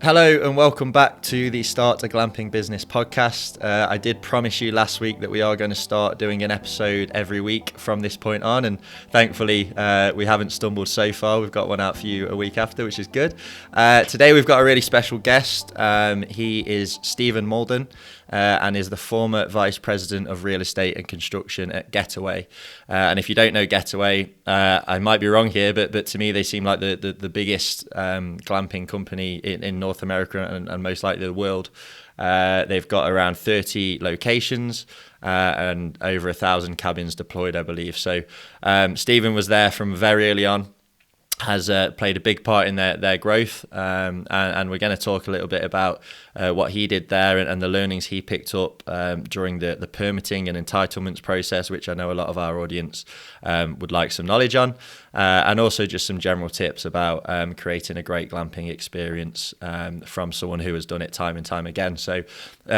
Hello and welcome back to the Start a Glamping Business podcast. I did promise you last week that we are going to start doing an episode every week from this point on, and thankfully we haven't stumbled so far. We've got one out for you a week after, which is good. Today we've got a really special guest. He is Stephen Maulden and is the former Vice President of Real Estate and Construction at Getaway. And if you don't know Getaway, I might be wrong here, but to me they seem like the biggest glamping company in North America and most likely the world. They've got around 30 locations and over 1,000 cabins deployed, I believe. So Stephen was there from very early on, has played a big part in their growth, and we're going to talk a little bit about what he did there and the learnings he picked up during the permitting and entitlements process, which I know a lot of our audience would like some knowledge on, and also just some general tips about creating a great glamping experience from someone who has done it time and time again. So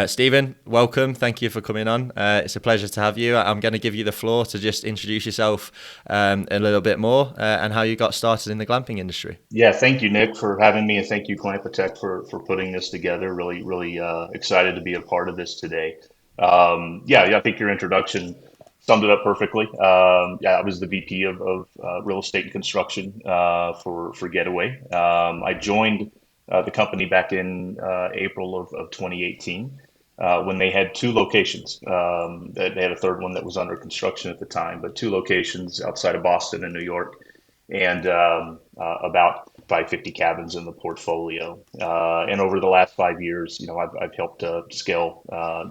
Stephen, welcome. Thank you for coming on. It's a pleasure to have you. I'm going to give you the floor to just introduce yourself a little bit more and how you got started in the glamping industry. Yeah, thank you, Nick, for having me, and thank you, Glampatech, for putting this together. Really excited to be a part of this today. I think your introduction summed it up perfectly. I was the VP of Real Estate and Construction for Getaway. I joined the company back in April of 2018 when they had two locations. They had a third one that was under construction at the time, but two locations outside of Boston and New York, and about 550 cabins in the portfolio. And over the last 5 years, I've helped scale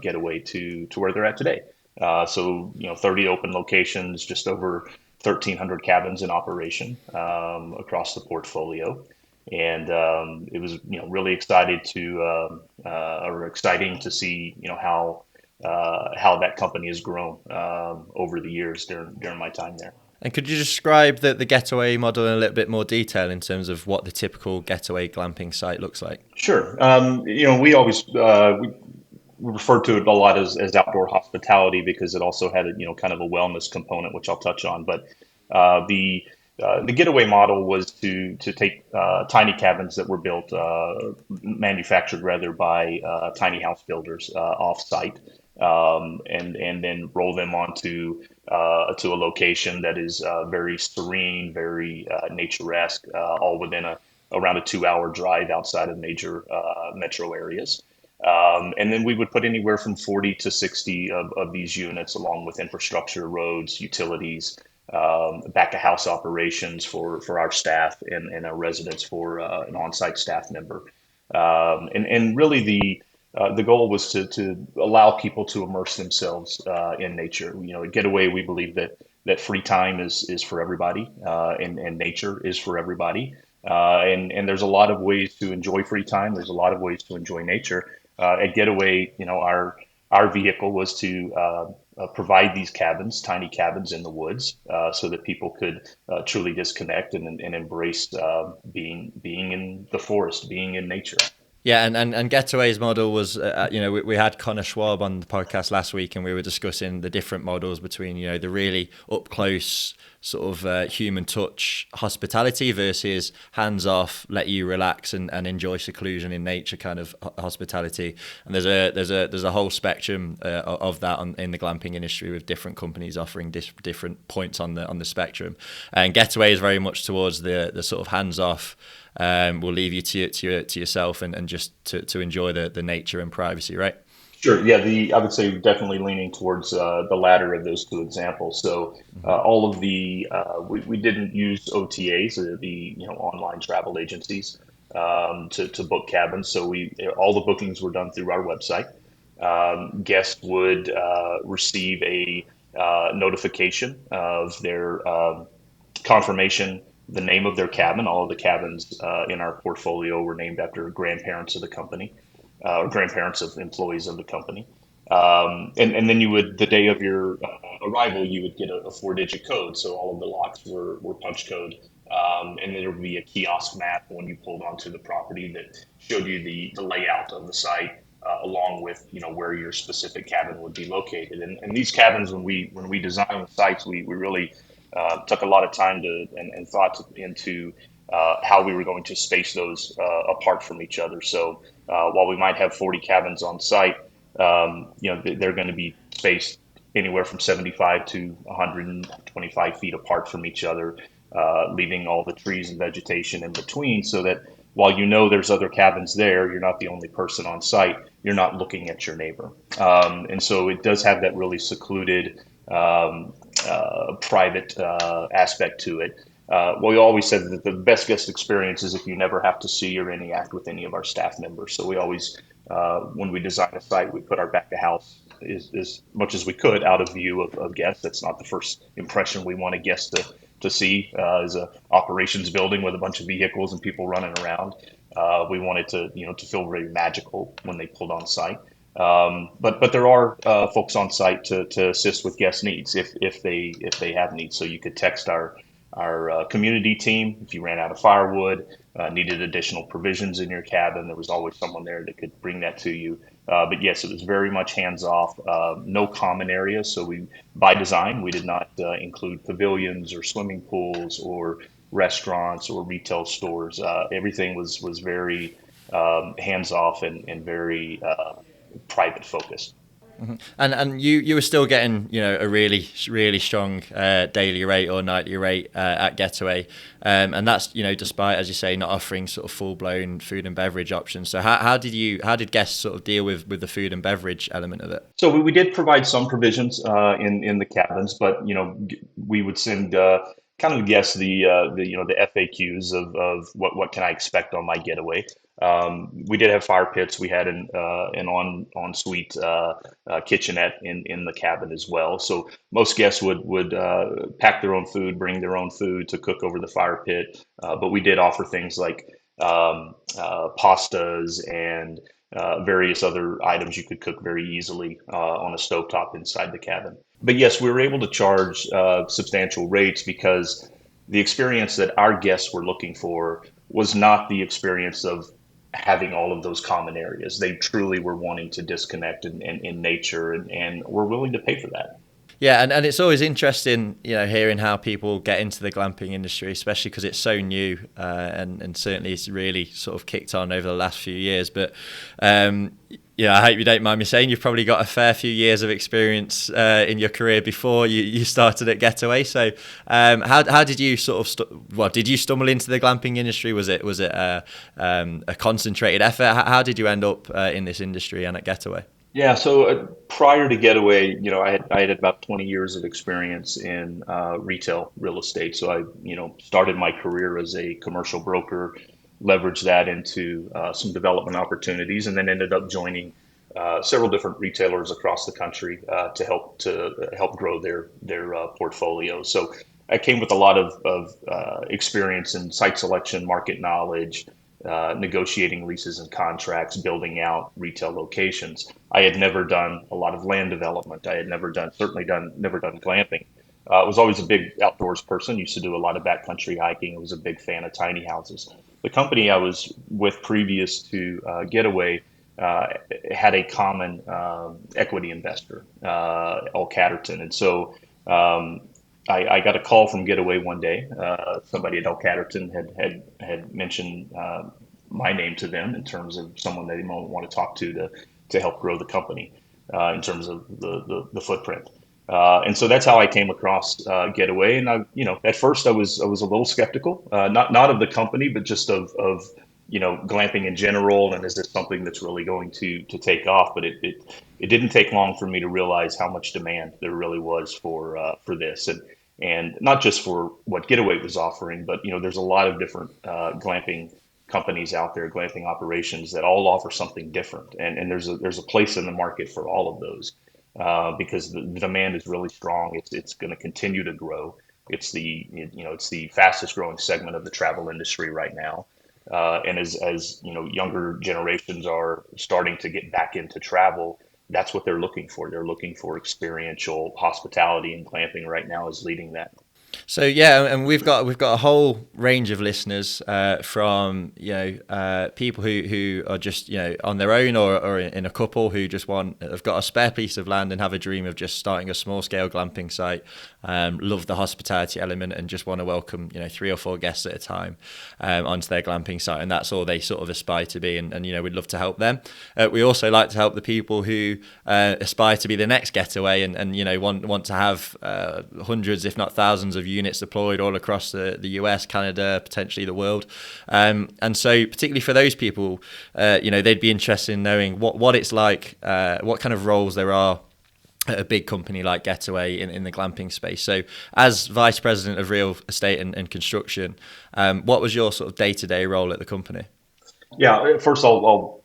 Getaway to where they're at today. 30 open locations, just over 1,300 cabins in operation across the portfolio. And it was, really exciting to see, how that company has grown over the years during my time there. And could you describe the Getaway model in a little bit more detail in terms of what the typical Getaway glamping site looks like? Sure. We always we refer to it a lot as outdoor hospitality because it also had kind of a wellness component, which I'll touch on. But the Getaway model was to take tiny cabins that were built, manufactured rather by tiny house builders off-site, and then roll them onto to a location that is very serene, very naturesque, all within around a 2-hour drive outside of major metro areas. And then we would put anywhere from 40 to 60 of these units, along with infrastructure, roads, utilities, back of house operations for our staff and our residents for an on-site staff member. And really the goal was to allow people to immerse themselves in nature. At Getaway, we believe that free time is for everybody, and nature is for everybody. And there's a lot of ways to enjoy free time. There's a lot of ways to enjoy nature. At Getaway, our vehicle was to provide these cabins, tiny cabins in the woods, so that people could truly disconnect and embrace being in the forest, being in nature. Yeah, and Getaway's model was, we had Connor Schwab on the podcast last week, and we were discussing the different models between, the really up close sort of human touch hospitality versus hands off, let you relax and enjoy seclusion in nature kind of hospitality. And there's a whole spectrum of that in the glamping industry, with different companies offering different points on the spectrum. And Getaway is very much towards the sort of hands off. We'll leave you to yourself and just to enjoy the nature and privacy, right? Sure. Yeah, I would say definitely leaning towards the latter of those two examples. So all of we didn't use OTAs, the online travel agencies, to book cabins. So all the bookings were done through our website. Guests would receive a notification of their confirmation, the name of their cabin. All of the cabins in our portfolio were named after grandparents of the company, or grandparents of employees of the company. And then the day of your arrival, you would get a 4-digit code. So all of the locks were punch code. And then there would be a kiosk map when you pulled onto the property that showed you the layout of the site, along with where your specific cabin would be located. And these cabins, when we designed the sites, we really took a lot of time and thought into how we were going to space those apart from each other. So while we might have 40 cabins on site, they're going to be spaced anywhere from 75 to 125 feet apart from each other, leaving all the trees and vegetation in between, so that while there's other cabins there, you're not the only person on site. You're not looking at your neighbor, and so it does have that really secluded, private aspect to it. We always said that the best guest experience is if you never have to see or interact with any of our staff members. So we always, when we design a site, we put our back of house as much as we could out of view of guests. That's not the first impression we want a guest to see as a operations building with a bunch of vehicles and people running around. We wanted to feel very magical when they pulled on site. But there are folks on site to assist with guest needs if they have needs. So you could text our community team if you ran out of firewood, needed additional provisions in your cabin. There was always someone there that could bring that to you. But yes, it was very much hands off, no common areas. So by design, we did not include pavilions or swimming pools or restaurants or retail stores. Everything was very hands off and very private focused. And you were still getting a really strong daily rate or nightly rate at Getaway, and that's despite, as you say, not offering sort of full blown food and beverage options. So how did guests sort of deal with the food and beverage element of it? So we did provide some provisions in the cabins, but we would send kind of guess the FAQs of what can I expect on my getaway. We did have fire pits. We had an on suite kitchenette in the cabin as well. So most guests would pack their own food, bring their own food to cook over the fire pit. But we did offer things like pastas and various other items you could cook very easily on a stovetop inside the cabin. But yes, we were able to charge substantial rates because the experience that our guests were looking for was not the experience of having all of those common areas. They truly were wanting to disconnect in nature, and were willing to pay for that. Yeah, and it's always interesting, hearing how people get into the glamping industry, especially because it's so new, and certainly it's really sort of kicked on over the last few years. But I hope you don't mind me saying you've probably got a fair few years of experience in your career before you started at Getaway. So how did you sort of did you stumble into the glamping industry? Was it a concentrated effort? How did you end up in this industry and at Getaway? Yeah, so prior to Getaway, I had about 20 years of experience in retail real estate. So I, started my career as a commercial broker, leveraged that into some development opportunities, and then ended up joining several different retailers across the country to help grow their portfolio. So I came with a lot of experience in site selection, market knowledge, negotiating leases and contracts, building out retail locations. I had never done a lot of land development. I had never done glamping. I was always a big outdoors person, used to do a lot of backcountry hiking. I was a big fan of tiny houses. The company I was with previous to Getaway had a common equity investor, L. Catterton. And so I got a call from Getaway one day. Somebody at El Catterton had mentioned my name to them in terms of someone they might want to talk to help grow the company in terms of the footprint. And so that's how I came across Getaway. And at first I was a little skeptical, not of the company, but just of glamping in general, and is this something that's really going to take off? But it didn't take long for me to realize how much demand there really was for this, and not just for what Getaway was offering, but there's a lot of different glamping companies out there, glamping operations that all offer something different, and there's a place in the market for all of those because the demand is really strong. It's going to continue to grow. It's the fastest growing segment of the travel industry right now. And as younger generations are starting to get back into travel, that's what they're looking for. They're looking for experiential hospitality, and glamping right now is leading that. So yeah, and we've got a whole range of listeners from people who are just on their own or in a couple who just have got a spare piece of land and have a dream of just starting a small scale glamping site, love the hospitality element and just want to welcome 3 or 4 guests at a time onto their glamping site, and that's all they sort of aspire to be, and we'd love to help them. We also like to help the people who aspire to be the next Getaway and want to have hundreds if not thousands of units deployed all across the US, Canada, potentially the world. And so particularly for those people, they'd be interested in knowing what it's like, what kind of roles there are at a big company like Getaway in the glamping space. So as Vice President of Real Estate and Construction, what was your sort of day-to-day role at the company? Yeah, first I'll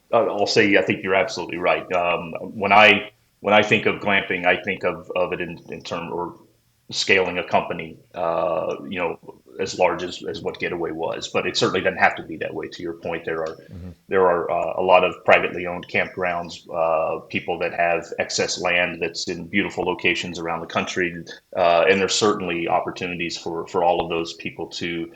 say I think you're absolutely right. When I think of glamping, I think of it in terms or scaling a company, as large as what Getaway was. But it certainly doesn't have to be that way. To your point, there are a lot of privately owned campgrounds, people that have excess land that's in beautiful locations around the country, and there's certainly opportunities for all of those people to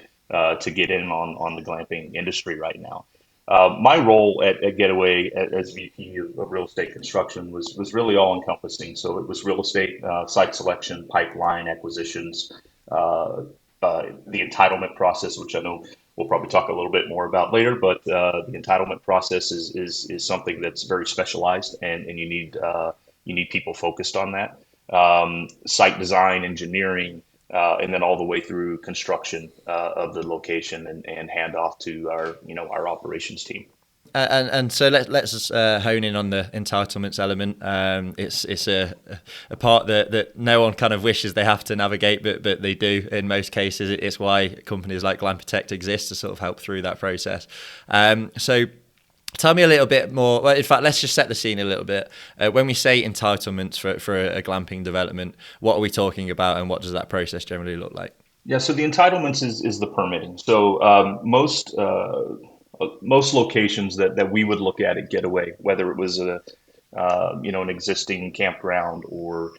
get in on the glamping industry right now. My role at Getaway as VP of Real Estate Construction was really all encompassing. So it was real estate, site selection, pipeline acquisitions, the entitlement process, which I know we'll probably talk a little bit more about later. But the entitlement process is something that's very specialized, and you need people focused on that. Site design, engineering, and then all the way through construction of the location and hand off to our operations team. And so let's hone in on the entitlements element. It's a part that no one kind of wishes they have to navigate, but they do in most cases. It's why companies like Glam Protect exist, to sort of help through that process. So tell me a little bit more. Well, in fact, let's just set the scene a little bit. When we say entitlements for a glamping development, what are we talking about, and what does that process generally look like? Yeah, so the entitlements is the permitting. So most locations that we would look at Getaway, whether it was an existing campground or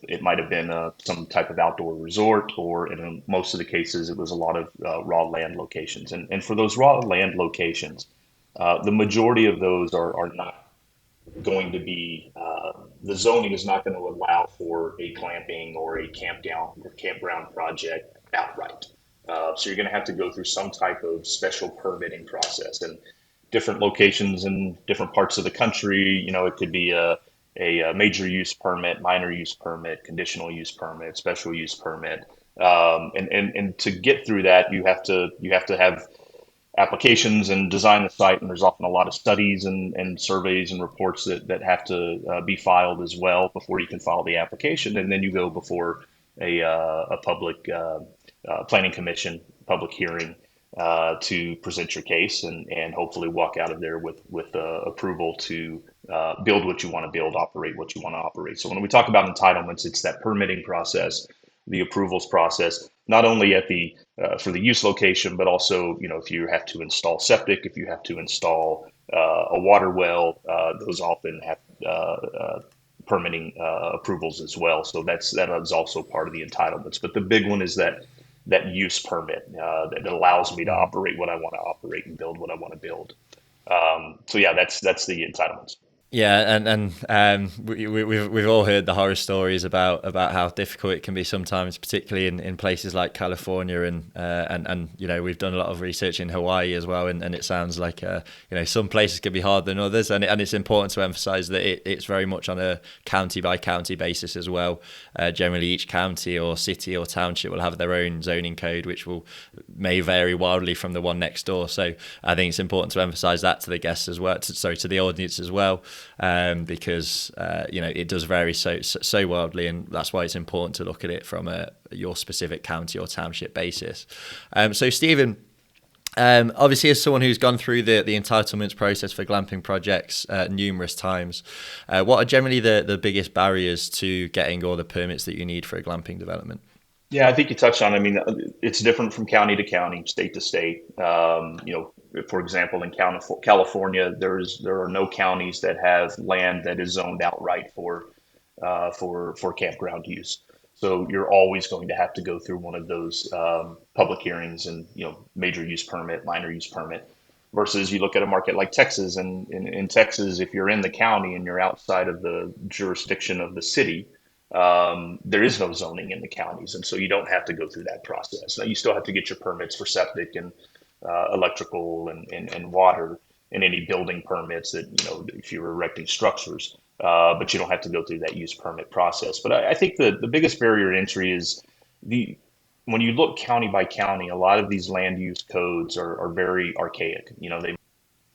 it might have been some type of outdoor resort, or in most of the cases it was a lot of raw land locations. And for those raw land locations, the majority of those are not going to be, the zoning is not going to allow for a glamping or a campground project outright. So you're going to have to go through some type of special permitting process, and different locations in different parts of the country. It could be a major use permit, minor use permit, conditional use permit, special use permit. And to get through that, you have to have applications and design the site, and there's often a lot of studies and surveys and reports that have to be filed as well before you can file the application, and then you go before a public planning commission, public hearing, to present your case and hopefully walk out of there with approval to build what you want to build, operate what you want to operate. So when we talk about entitlements, it's that permitting process, the approvals process, not only at the for the use location, but also if you have to install septic, if you have to install a water well, those often have permitting approvals as well. So that is also part of the entitlements. But the big one is that use permit that allows me to operate what I want to operate and build what I want to build. So yeah, that's the entitlements. Yeah, and we've all heard the horror stories about how difficult it can be sometimes, particularly in places like California, and we've done a lot of research in Hawaii as well, and it sounds like some places can be harder than others, and it's important to emphasize that it's very much on a county by county basis as well. Generally, each county or city or township will have their own zoning code, which may vary wildly from the one next door. So I think it's important to emphasize that to the guests as well, to the audience as well. Because it does vary so wildly, and that's why it's important to look at it from your specific county or township basis. So Stephen, obviously as someone who's gone through the entitlements process for glamping projects numerous times, what are generally the biggest barriers to getting all the permits that you need for a glamping development? Yeah, I think you touched on it. I mean, it's different from county to county, state to state. For example, in California, there are no counties that have land that is zoned outright for campground use. So you're always going to have to go through one of those public hearings and, major use permit, minor use permit. Versus you look at a market like Texas, and in Texas, if you're in the county and you're outside of the jurisdiction of the city, there is no zoning in the counties, and so you don't have to go through that process. Now, you still have to get your permits for septic and electrical and water and any building permits that, if you're erecting structures, but you don't have to go through that use permit process. But I think the biggest barrier to entry is the when you look county by county, a lot of these land use codes are very archaic. They've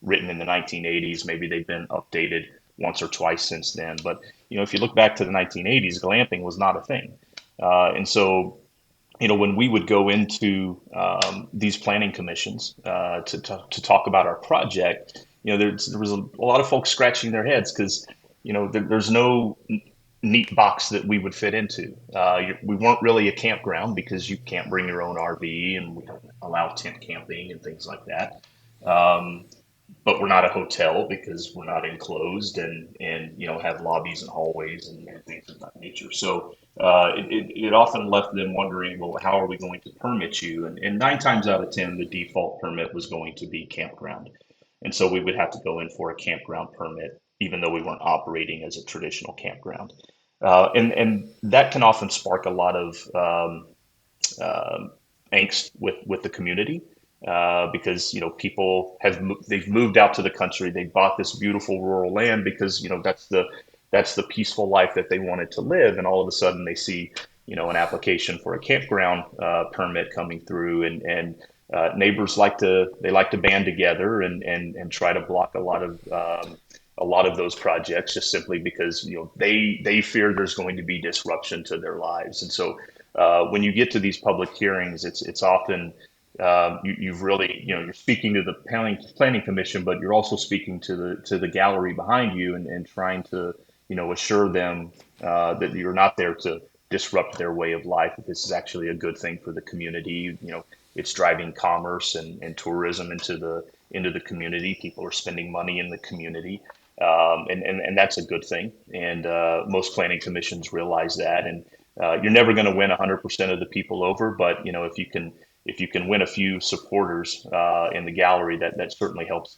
written in the 1980s. Maybe they've been updated once or twice since then. But if you look back to the 1980s, glamping was not a thing. And so, when we would go into these planning commissions to talk about our project, there was a lot of folks scratching their heads because, there's no neat box that we would fit into. We weren't really a campground because you can't bring your own RV, and we don't allow tent camping and things like that. Um, but we're not a hotel because we're not enclosed and have lobbies and hallways and things of that nature. So it often left them wondering, well, how are we going to permit you? And 9 times out of 10, the default permit was going to be campground. And so we would have to go in for a campground permit, even though we weren't operating as a traditional campground. And that can often spark a lot of uh, angst with the community because people they've moved out to the country, they bought this beautiful rural land because that's the peaceful life that they wanted to live, and all of a sudden they see an application for a campground permit coming through, and neighbors like to band together and try to block a lot of those projects just simply because they fear there's going to be disruption to their lives. And so when you get to these public hearings, it's often you've really you're speaking to the planning commission, but you're also speaking to the gallery behind you and trying to assure them that you're not there to disrupt their way of life. That this is actually a good thing for the community. It's driving commerce and tourism into the community. People are spending money in the community. And that's a good thing. And most planning commissions realize that. And you're never going to win 100% of the people over, but if you can win a few supporters in the gallery, that certainly helps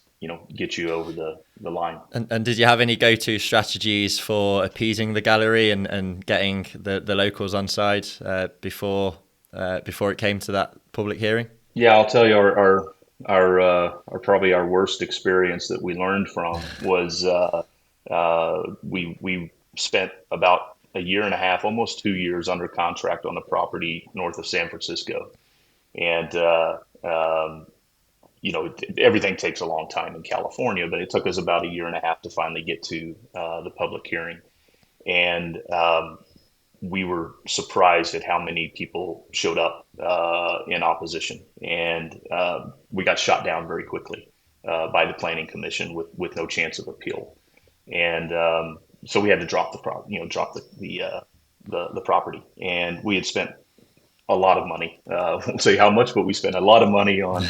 get you over the line. And did you have any go-to strategies for appeasing the gallery and getting the locals on side before it came to that public hearing? Yeah, I'll tell you our probably our worst experience that we learned from was we spent about a year and a half, almost 2 years under contract on a property north of San Francisco. And, everything takes a long time in California, but it took us about a year and a half to finally get to the public hearing. And we were surprised at how many people showed up in opposition. And we got shot down very quickly by the Planning Commission with no chance of appeal. And so we had to drop the property. And we had spent a lot of money. I won't say how much, but we spent a lot of money on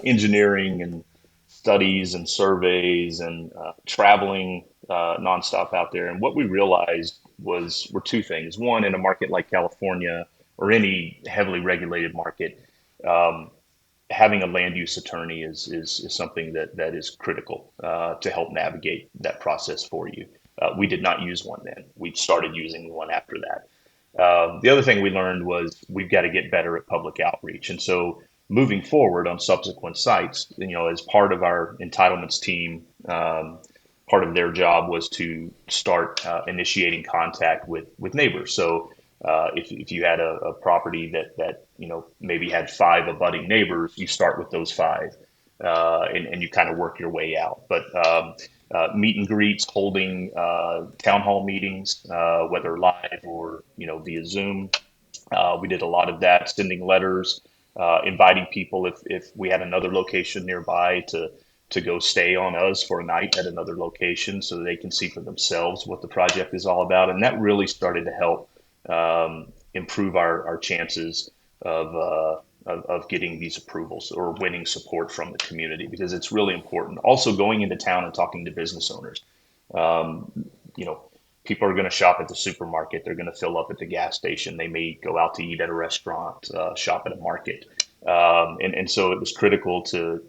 engineering and studies and surveys and traveling nonstop out there. And what we realized were two things. One, in a market like California or any heavily regulated market, having a land use attorney is something that is critical to help navigate that process for you. We did not use one then. We started using one after that. The other thing we learned was we've got to get better at public outreach. And so moving forward on subsequent sites, as part of our entitlements team, part of their job was to start initiating contact with neighbors. So if you had a property that maybe had 5 abutting neighbors, you start with those 5, and you kind of work your way out. But meet and greets, holding town hall meetings, whether live or via Zoom. We did a lot of that, sending letters, inviting people if we had another location nearby to go stay on us for a night at another location so they can see for themselves what the project is all about. And that really started to help improve our chances of getting these approvals or winning support from the community, because it's really important. Also, going into town and talking to business owners. Um, you know, people are going to shop at the supermarket. They're going to fill up at the gas station. They may go out to eat at a restaurant, shop at a market. And so it was critical to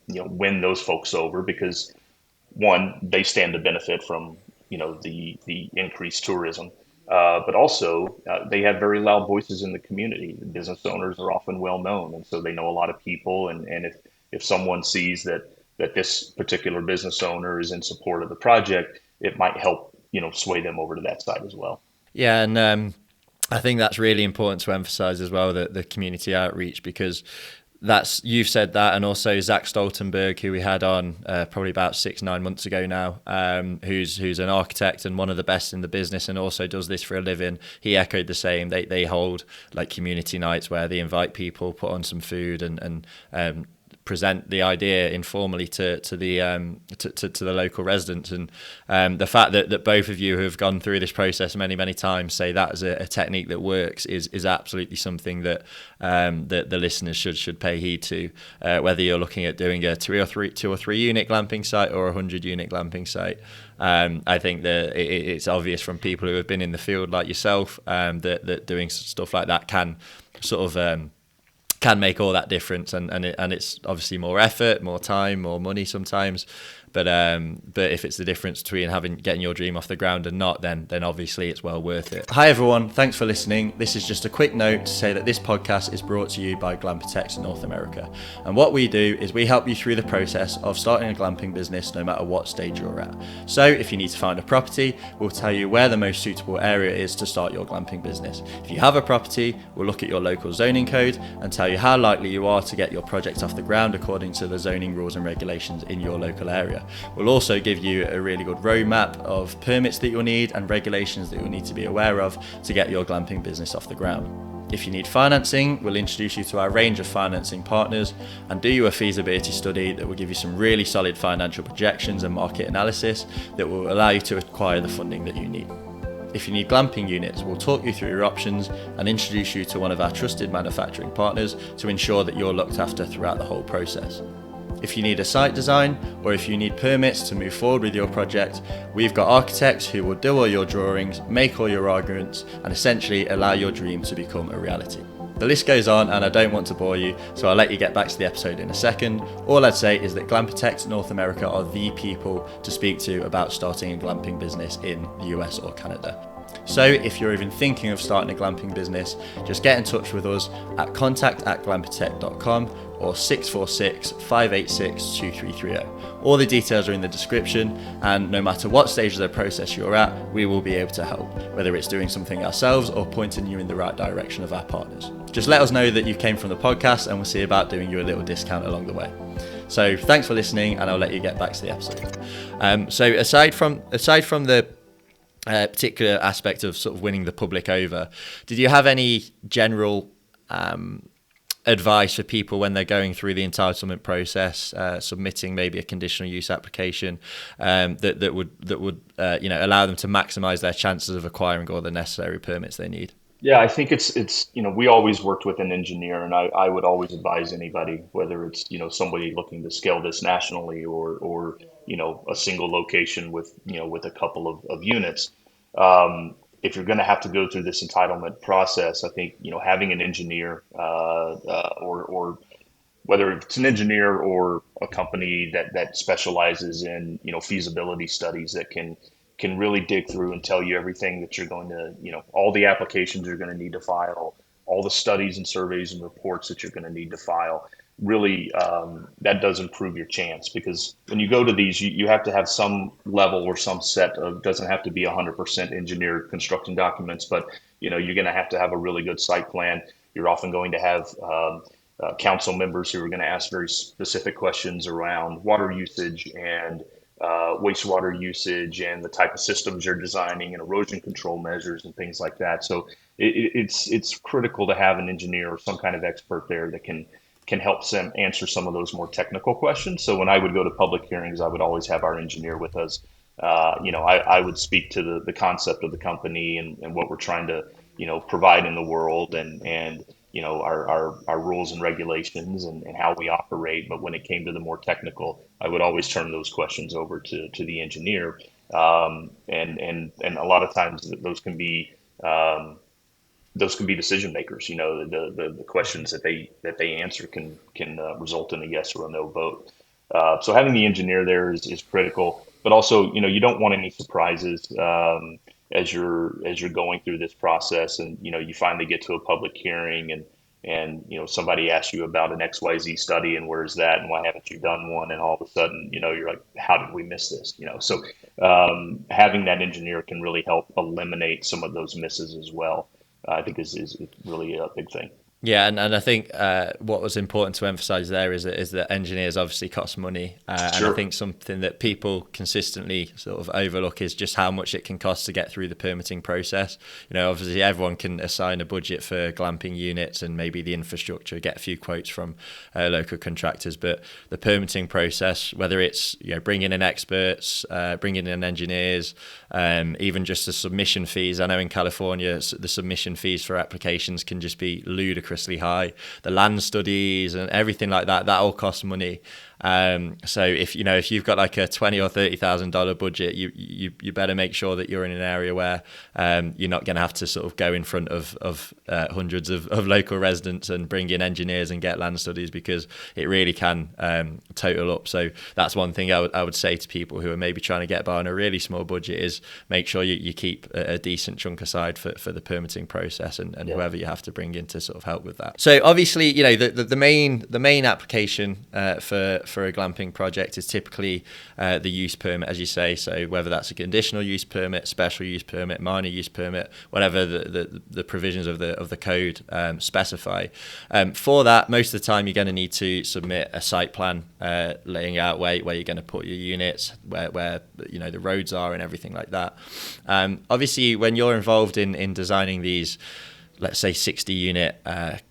win those folks over because one, they stand to benefit from the increased tourism, but also they have very loud voices in the community. The business owners are often well known, and so they know a lot of people. And if someone sees that this particular business owner is in support of the project, it might help sway them over to that side as well. Yeah, and I think that's really important to emphasize as well, the community outreach, because that's, you've said that, and also Zach Stoltenberg, who we had on probably about 6-9 months ago now, who's an architect and one of the best in the business, and also does this for a living. He echoed the same. They hold like community nights where they invite people, put on some food, and present the idea informally to the local residents. And the fact that both of you who have gone through this process many times say that as a technique that works is absolutely something that the listeners should pay heed to, whether you're looking at doing a 2 or 3 unit glamping site or a 100 unit glamping site. I think that it's obvious from people who have been in the field like yourself, that doing stuff like that can sort of can make all that difference, and it's obviously more effort, more time, more money sometimes, but if it's the difference between getting your dream off the ground and not, then obviously it's well worth it. Hi everyone, thanks for listening. This is just a quick note to say that this podcast is brought to you by Glamping North America, and what we do is we help you through the process of starting a glamping business, no matter what stage you're at. So if you need to find a property, we'll tell you where the most suitable area is to start your glamping business. If you have a property, we'll look at your local zoning code and tell you how likely you are to get your project off the ground according to the zoning rules and regulations in your local area. We'll also give you a really good roadmap of permits that you'll need and regulations that you'll need to be aware of to get your glamping business off the ground. If you need financing, we'll introduce you to our range of financing partners and do you a feasibility study that will give you some really solid financial projections and market analysis that will allow you to acquire the funding that you need. If you need glamping units, we'll talk you through your options and introduce you to one of our trusted manufacturing partners to ensure that you're looked after throughout the whole process. If you need a site design or if you need permits to move forward with your project, we've got architects who will do all your drawings, make all your arguments, and essentially allow your dream to become a reality. The list goes on, and I don't want to bore you, so I'll let you get back to the episode in a second. All I'd say is that Glamping North America are the people to speak to about starting a glamping business in the US or Canada. So if you're even thinking of starting a glamping business, just get in touch with us at contact@glamptech.com or 646-586-2330. All the details are in the description, and no matter what stage of the process you're at, we will be able to help, whether it's doing something ourselves or pointing you in the right direction of our partners. Just let us know that you came from the podcast and we'll see about doing you a little discount along the way. So thanks for listening, and I'll let you get back to the episode. So aside from the particular aspect of sort of winning the public over, did you have any general advice for people when they're going through the entitlement process, submitting maybe a conditional use application, that would allow them to maximize their chances of acquiring all the necessary permits they need? Yeah, I think it's we always worked with an engineer, and I would always advise anybody, whether it's somebody looking to scale this nationally or a single location with with a couple of units. If you're going to have to go through this entitlement process, I think having an engineer, or whether it's an engineer or a company that specializes in feasibility studies that can really dig through and tell you everything that you're going to, all the applications you're going to need to file, all the studies and surveys and reports that you're going to need to file. Really, that does improve your chance, because when you go to these, you have to have some level or some set of, doesn't have to be 100% engineered construction documents, but you're going to have a really good site plan. You're often going to have council members who are going to ask very specific questions around water usage and wastewater usage and the type of systems you're designing and erosion control measures and things like that. So it's critical to have an engineer or some kind of expert there that can help them answer some of those more technical questions. So when I would go to public hearings, I would always have our engineer with us. I would speak to the concept of the company and what we're trying to provide in the world, and our rules and regulations and how we operate. But when it came to the more technical, I would always turn those questions over to the engineer. And a lot of times those can be decision makers. The questions that they answer can result in a yes or a no vote. So having the engineer there is critical, but also you don't want any surprises as you're going through this process, and you finally get to a public hearing, and somebody asks you about an XYZ study and where's that and why haven't you done one, and all of a sudden you're like, how did we miss this? So having that engineer can really help eliminate some of those misses as well. I think is really a big thing. Yeah, and I think what was important to emphasise there is that engineers obviously cost money, and I Sure. think something that people consistently sort of overlook is just how much it can cost to get through the permitting process. Obviously everyone can assign a budget for glamping units and maybe the infrastructure, get a few quotes from local contractors, but the permitting process, whether it's bringing in experts, bringing in engineers, even just the submission fees. I know in California the submission fees for applications can just be ludicrously high. The land studies and everything like that all costs money. So if you've got like a $20,000 or $30,000 budget, you better make sure that you're in an area where you're not going to have to sort of go in front of hundreds of local residents and bring in engineers and get land studies, because it really can total up. So that's one thing I would say to people who are maybe trying to get by on a really small budget, is make sure you keep a decent chunk aside for the permitting process and whoever you have to bring in to sort of help with that. So obviously, the main application for a glamping project is typically the use permit, as you say. So whether that's a conditional use permit, special use permit, minor use permit, whatever the provisions of the code specify. For that, most of the time you're going to need to submit a site plan laying out where you're going to put your units, where the roads are and everything like that. Obviously, when you're involved in designing these, let's say 60 unit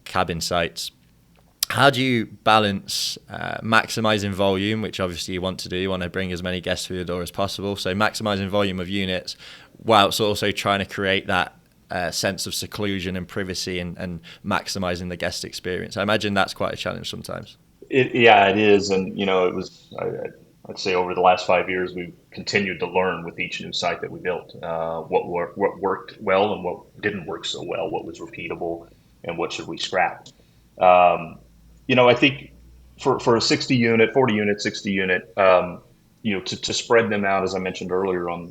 cabin sites, how do you balance maximizing volume, which obviously you want to do? You want to bring as many guests through the door as possible. So maximizing volume of units, whilst also trying to create that sense of seclusion and privacy and maximizing the guest experience. I imagine that's quite a challenge sometimes. Yeah, it is. And, it was, I'd say over the last 5 years, we've continued to learn with each new site that we built, what worked well and what didn't work so well, what was repeatable and what should we scrap. I think for a 60 unit, 40 unit, 60 unit, to spread them out, as I mentioned earlier on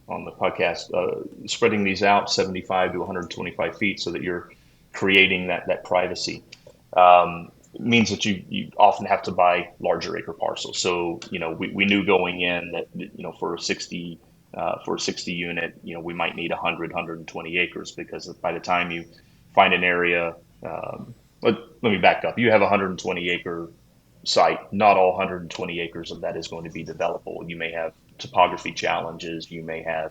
the podcast, spreading these out 75 to 125 feet so that you're creating that privacy. Means that you often have to buy larger acre parcels. So, we knew going in that, for a 60 unit, we might need 100, 120 acres, because by the time you find an area, let me back up. You have a 120 acre site. Not all 120 acres of that is going to be developable. You may have topography challenges. You may have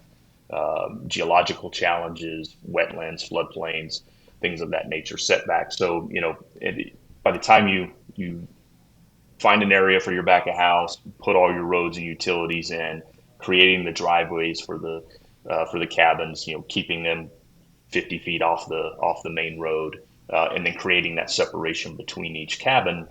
geological challenges, wetlands, floodplains, things of that nature, setbacks. So, by the time you find an area for your back of house, put all your roads and utilities in, creating the driveways for the cabins, keeping them 50 feet off the main road, and then creating that separation between each cabin,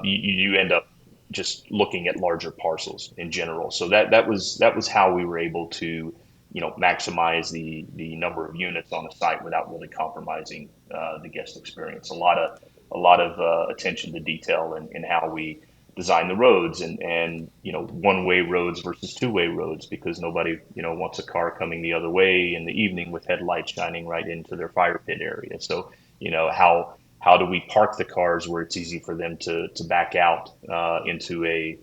you end up just looking at larger parcels in general. So that was how we were able to maximize the number of units on the site without really compromising the guest experience. A lot of attention to detail in how we design the roads, and one-way roads versus two-way roads, because nobody wants a car coming the other way in the evening with headlights shining right into their fire pit area. So how do we park the cars where it's easy for them to back out into a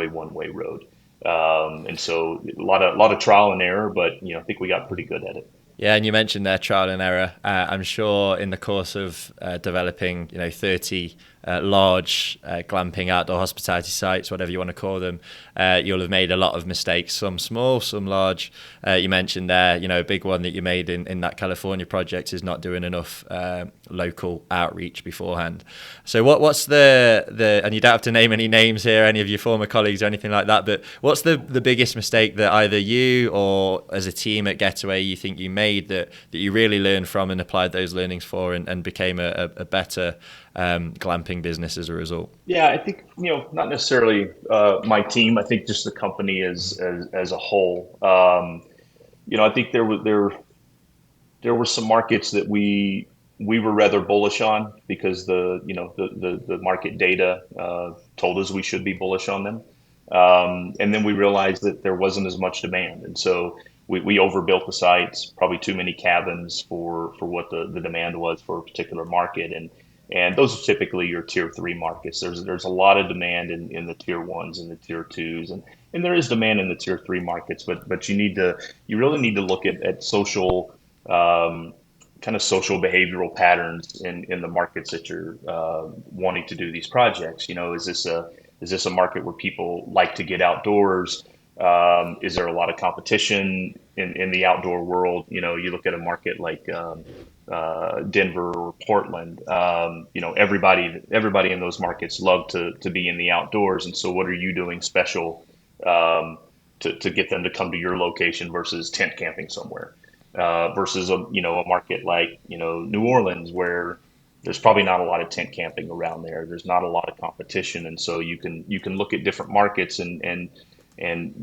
one-way road? And so a lot of trial and error, but I think we got pretty good at it. Yeah, and you mentioned there trial and error. I'm sure in the course of developing, 30 large glamping outdoor hospitality sites, whatever you want to call them, you'll have made a lot of mistakes, some small, some large. You mentioned there, a big one that you made in that California project is not doing enough local outreach beforehand. So what's the and you don't have to name any names here, any of your former colleagues or anything like that, but what's the biggest mistake that either you or as a team at Getaway you think you made made that you really learned from and applied those learnings for, and became a better glamping business as a result? Yeah, I think, not necessarily my team. I think just the company as a whole. I think there were some markets that we were rather bullish on because the market data told us we should be bullish on them. And then we realized that there wasn't as much demand. And so we overbuilt the sites, probably too many cabins for what the demand was for a particular market. And those are typically your tier three markets. There's a lot of demand in the tier ones and the tier twos, and there is demand in the tier three markets, but you really need to look at social kind of social behavioral patterns in the markets that you're wanting to do these projects. Is this a market where people like to get outdoors? Is there a lot of competition in the outdoor world? You look at a market like Denver or Portland. Everybody in those markets love to be in the outdoors, and so what are you doing special to get them to come to your location versus tent camping somewhere? Versus a market like New Orleans, where there's probably not a lot of tent camping around there. There's not a lot of competition, and so you can look at different markets and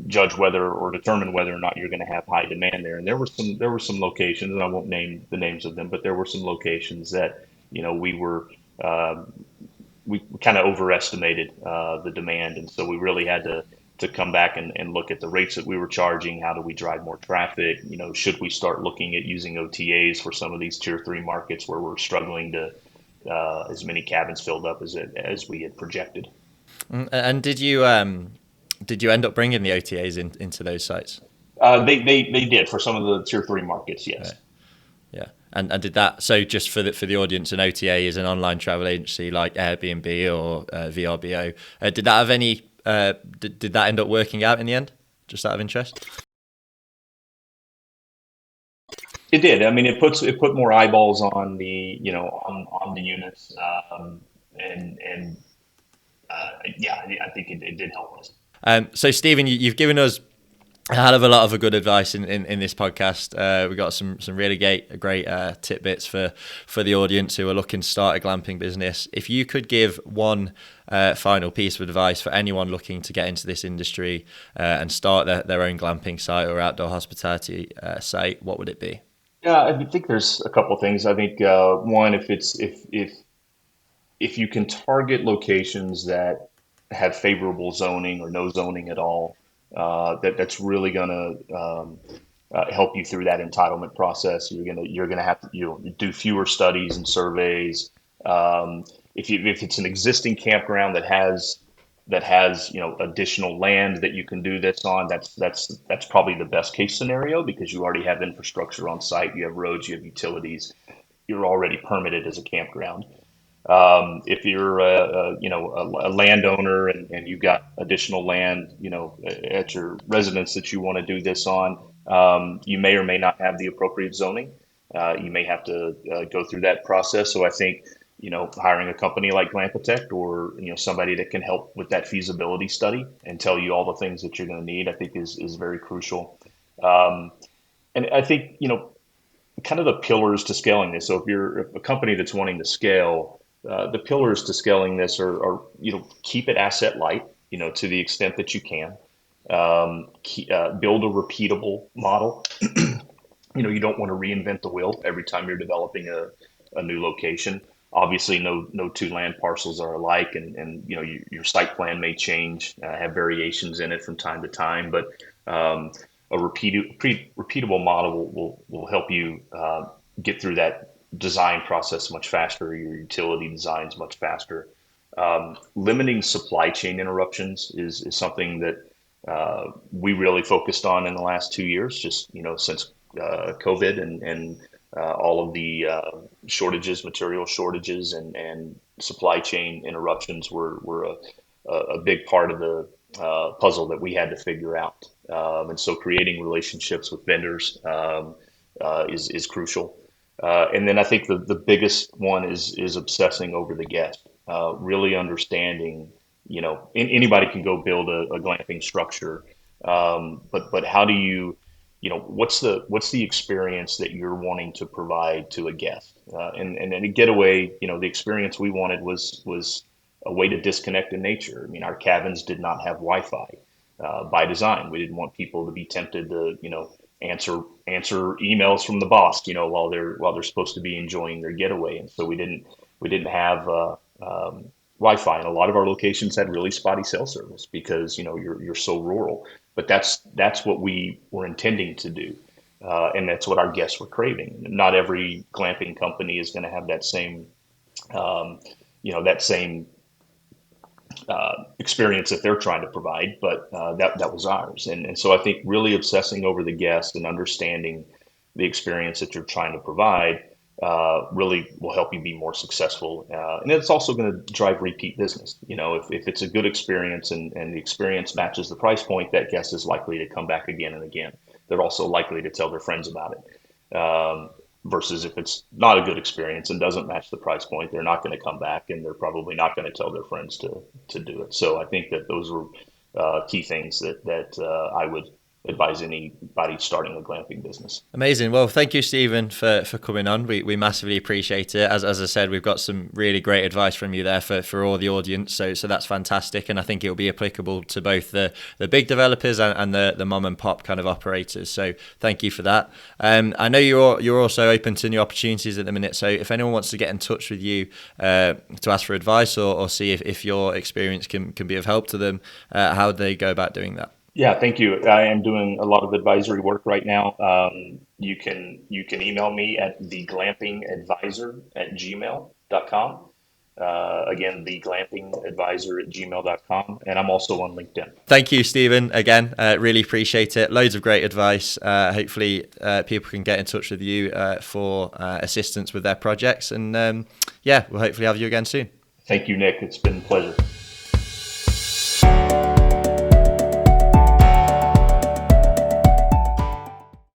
judge whether or determine whether or not you're going to have high demand there. And there were some locations, and I won't name the names of them, but there were some locations that we kind of overestimated the demand, and so we really had to come back and look at the rates that we were charging. How do we drive more traffic? Should we start looking at using OTAs for some of these tier three markets where we're struggling to as many cabins filled up as we had projected? And did you end up bringing the OTAs into those sites? They did for some of the tier three markets, yes. Right. Yeah. And did that, so just for the audience, an OTA is an online travel agency like Airbnb or VRBO. Did that have any? Did that end up working out in the end? Just out of interest. It did. I mean, it put more eyeballs on the units, and yeah, I think it did help us. So Stephen, you've given us a hell of a lot of good advice in this podcast. We got some really great tidbits for the audience who are looking to start a glamping business. If you could give one final piece of advice for anyone looking to get into this industry and start their own glamping site or outdoor hospitality site, what would it be? Yeah, I think there's a couple of things. I think one, if you can target locations that have favorable zoning or no zoning at all, that's really going to help you through that entitlement process. You're gonna have to do fewer studies and surveys. If it's an existing campground that has additional land that you can do this on, that's probably the best case scenario because you already have infrastructure on site. You have roads, you have utilities. You're already permitted as a campground. If you're a landowner and you've got additional land, at your residence that you want to do this on, you may or may not have the appropriate zoning. You may have to go through that process. So I think, hiring a company like Glampatech or, somebody that can help with that feasibility study and tell you all the things that you're going to need, I think is very crucial. And I think, kind of the pillars to scaling this. So if you're a company that's wanting to scale, the pillars to scaling this are keep it asset light, to the extent that you can. Build a repeatable model. You don't want to reinvent the wheel every time you're developing a new location. Obviously, no two land parcels are alike, and your site plan may change, have variations in it from time to time. But a repeatable model will help you get through that design process much faster. Your utility designs much faster. Limiting supply chain interruptions is something that we really focused on in the last 2 years. Just since COVID and all of the shortages, material shortages, and supply chain interruptions were a big part of the puzzle that we had to figure out. And so creating relationships with vendors is crucial. And then I think the biggest one is obsessing over the guest, really understanding, anybody can go build a glamping structure. But how do you what's the experience that you're wanting to provide to a guest? And in a Getaway, the experience we wanted was a way to disconnect in nature. I mean, our cabins did not have Wi-Fi by design. We didn't want people to be tempted to, answer emails from the boss, while they're supposed to be enjoying their getaway. And so we didn't have Wi-Fi, and a lot of our locations had really spotty cell service because you're so rural. But that's what we were intending to do, and that's what our guests were craving. Not every glamping company is going to have that same that same experience that they're trying to provide, but that was ours. And so I think really obsessing over the guest and understanding the experience that you're trying to provide really will help you be more successful. And it's also going to drive repeat business. If it's a good experience and the experience matches the price point, that guest is likely to come back again and again. They're also likely to tell their friends about it. Versus if it's not a good experience and doesn't match the price point, they're not going to come back, and they're probably not going to tell their friends to do it. So I think that those were key things that I would advise anybody starting a glamping business. Amazing. Well, thank you, Stephen, for coming on. We massively appreciate it. As I said, we've got some really great advice from you there for all the audience. So that's fantastic. And I think it will be applicable to both the big developers and the mom and pop kind of operators. So thank you for that. I know you're also open to new opportunities at the minute. So if anyone wants to get in touch with you to ask for advice or see if your experience can be of help to them, how do they go about doing that? Yeah, thank you. I am doing a lot of advisory work right now. You can email me at theglampingadvisor@gmail.com. Again, theglampingadvisor@gmail.com. And I'm also on LinkedIn. Thank you, Stephen. Again, really appreciate it. Loads of great advice. Hopefully people can get in touch with you for assistance with their projects. And we'll hopefully have you again soon. Thank you, Nick. It's been a pleasure.